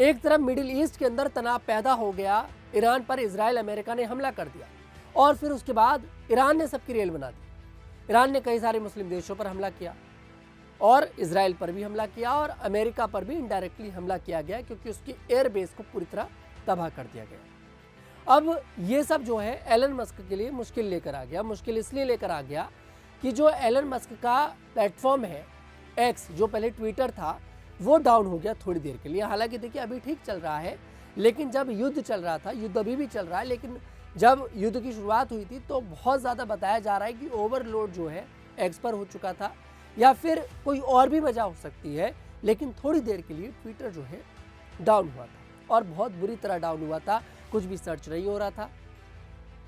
एक तरफ middle east के अंदर तनाव पैदा हो गया, ईरान पर इजराइल अमेरिका ने हमला कर दिया और फिर उसके बाद ईरान ने सबकी रेल बना दी। ईरान ने कई सारे मुस्लिम देशों पर हमला किया और इजराइल पर भी हमला किया और अमेरिका पर भी इनडायरेक्टली हमला किया गया, क्योंकि उसकी एयरबेस को पूरी तरह तबाह कर दिया गया। अब ये सब जो है एलन मस्क के लिए मुश्किल लेकर आ गया। मुश्किल इसलिए लेकर आ गया कि जो एलन मस्क का प्लेटफॉर्म है एक्स, जो पहले ट्विटर था, वो डाउन हो गया थोड़ी देर के लिए। हालांकि देखिए अभी ठीक चल रहा है, लेकिन जब युद्ध चल रहा था, युद्ध अभी भी चल रहा है, लेकिन जब युद्ध की शुरुआत हुई थी तो बहुत ज़्यादा बताया जा रहा है कि ओवरलोड जो है एक्स पर हो चुका था, या फिर कोई और भी वजह हो सकती है। लेकिन थोड़ी देर के लिए ट्विटर जो है डाउन हुआ था और बहुत बुरी तरह डाउन हुआ था, कुछ भी सर्च नहीं हो रहा था।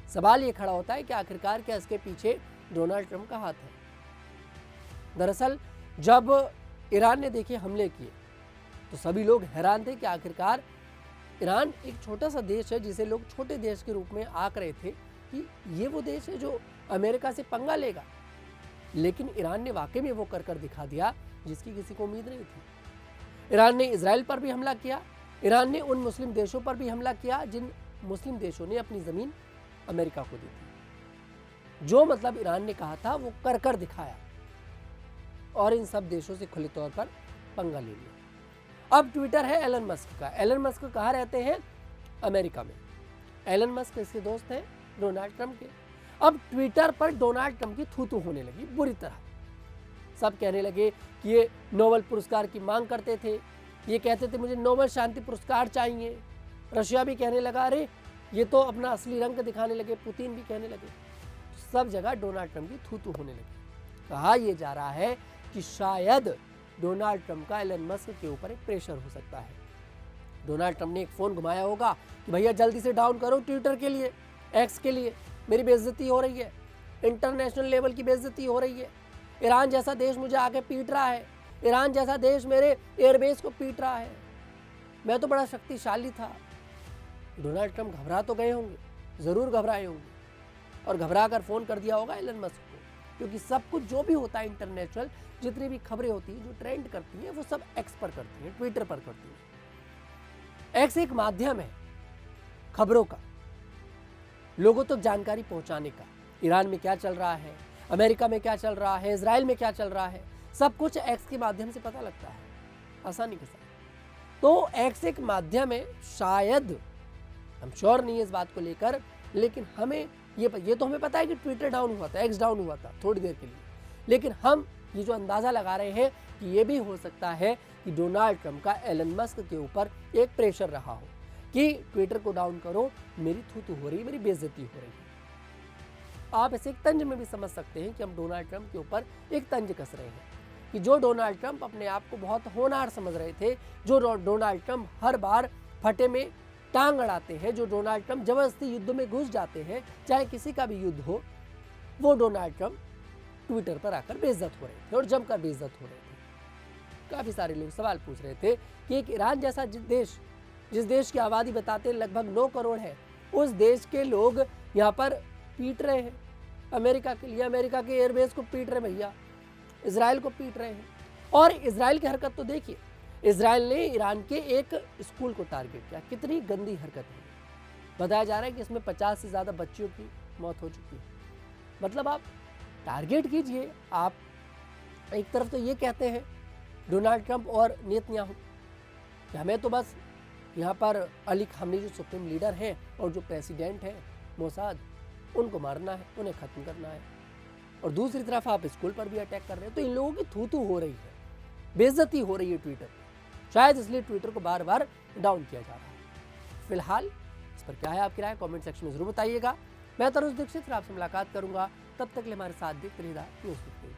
सवाल ये खड़ा होता है कि आखिरकार क्या इसके पीछे डोनाल्ड ट्रंप का हाथ है। दरअसल जब ईरान ने देखे हमले किए तो सभी लोग हैरान थे कि आखिरकार ईरान एक छोटा सा देश है जिसे लोग छोटे देश के रूप में आंक रहे थे कि ये वो देश है जो अमेरिका से पंगा लेगा। लेकिन ईरान ने वाकई में वो कर दिखा दिया जिसकी किसी को उम्मीद नहीं थी। ईरान ने इजराइल पर भी हमला किया, ईरान ने उन मुस्लिम देशों पर भी हमला किया जिन मुस्लिम देशों ने अपनी ज़मीन अमेरिका को दी थी। जो मतलब ईरान ने कहा था वो कर दिखाया और इन सब देशों से खुले तौर पर पंगा ले लिया। अब ट्विटर है एलन मस्क का। एलन मस्क कहाँ रहते हैं? अमेरिका में। एलन मस्क इसके दोस्त हैं डोनाल्ड ट्रंप के। अब ट्विटर पर डोनाल्ड ट्रंप की थू होने लगी बुरी तरह। सब कहने लगे कि ये नोबेल पुरस्कार की मांग करते थे, ये कहते थे मुझे नोबेल शांति पुरस्कार चाहिए। रशिया भी कहने लगा अरे ये तो अपना असली रंग दिखाने लगे, पुतिन भी कहने लगे। सब जगह डोनाल्ड ट्रंप की थू होने लगी। कहा यह जा रहा है कि शायद डोनाल्ड ट्रंप का एलन मस्क के ऊपर एक प्रेशर हो सकता है। डोनाल्ड ट्रंप ने एक फ़ोन घुमाया होगा कि भैया जल्दी से डाउन करो ट्विटर के लिए, एक्स के लिए, मेरी बेइज्जती हो रही है, इंटरनेशनल लेवल की बेइज्जती हो रही है। ईरान जैसा देश मुझे आके पीट रहा है, ईरान जैसा देश मेरे एयरबेस को पीट रहा है, मैं तो बड़ा शक्तिशाली था। डोनाल्ड ट्रंप घबरा तो गए होंगे, ज़रूर घबराए होंगे और घबरा कर फ़ोन कर दिया होगा एलन मस्क को, क्योंकि सब कुछ जो भी होता है इंटरनेशनल, जितनी भी खबरें होती हैं जो ट्रेंड करती हैं, वो सब एक्स पर करती हैं, ट्विटर पर करती हैं। एक्स एक माध्यम है खबरों का, लोगों तक जानकारी पहुंचाने का। ईरान में क्या चल रहा है, अमेरिका में क्या चल रहा है, इजराइल में क्या चल रहा है, सब कुछ एक्स के माध्यम से पता लगता है आसानी के साथ। तो एक्स एक माध्यम है, शायद, हम श्योर नहीं है इस बात को लेकर, लेकिन हमें ये तो हमें पता है कि ट्विटर डाउन हुआ था, एक्स डाउन हुआ था थोड़ी देर के लिए, लेकिन हम ये जो अंदाज़ा लगा रहे हैं कि ये भी हो सकता है कि डोनाल्ड ट्रंप का एलन मस्क के ऊपर एक प्रेशर रहा हो कि ट्विटर को डाउन करो, मेरी थू हो रही है, मेरी बेइज्जती हो रही है। आप इसे एक तंज में भी समझ सकते हैं कि हम डोनाल्ड ट्रंप के ऊपर एक तंज कस रहे हैं कि जो डोनाल्ड ट्रंप अपने आप को बहुत होनहार समझ रहे थे, जो डोनाल्ड ट्रंप हर बार फटे में टांग अड़ाते हैं, जो डोनाल्ड ट्रंप जबरदस्ती युद्ध में घुस जाते हैं, चाहे किसी का भी युद्ध हो, वो डोनाल्ड ट्रंप ट्विटर पर आकर बेइज्जत हो रहे थे और जमकर बेइज्जत हो रहे थे। काफ़ी सारे लोग सवाल पूछ रहे थे कि एक ईरान जैसा जिस देश की आबादी बताते हैं लगभग 9 करोड़ है, उस देश के लोग यहाँ पर पीट रहे हैं अमेरिका के लिए, अमेरिका के एयरबेस को पीट रहे भैया, इजराइल को पीट रहे हैं। और इजराइल की हरकत तो देखिए, इजराइल ने ईरान के एक स्कूल को टारगेट किया। कितनी गंदी हरकत है। बताया जा रहा है कि इसमें 50 से ज़्यादा बच्चियों की मौत हो चुकी है। मतलब आप टारगेट कीजिए। आप एक तरफ तो ये कहते हैं डोनाल्ड ट्रंप और नेतन्याहू कि हमें तो बस यहाँ पर अली खामनी जो सुप्रीम लीडर हैं और जो प्रेसिडेंट हैं मोसाद, उनको मारना है, उन्हें ख़त्म करना है, और दूसरी तरफ आप स्कूल पर भी अटैक कर रहे हैं। तो इन लोगों की थू हो रही है, बेइज्जती हो रही है ट्विटर, शायद इसलिए ट्विटर को बार बार डाउन किया जा रहा है। फिलहाल इस पर क्या है आपकी राय, कमेंट सेक्शन में जरूर बताइएगा। मैं तरुण दीक्षित फिर आपसे मुलाकात करूंगा, तब तक के लिए हमारे साथ देखते रहिए न्यूज़ 15।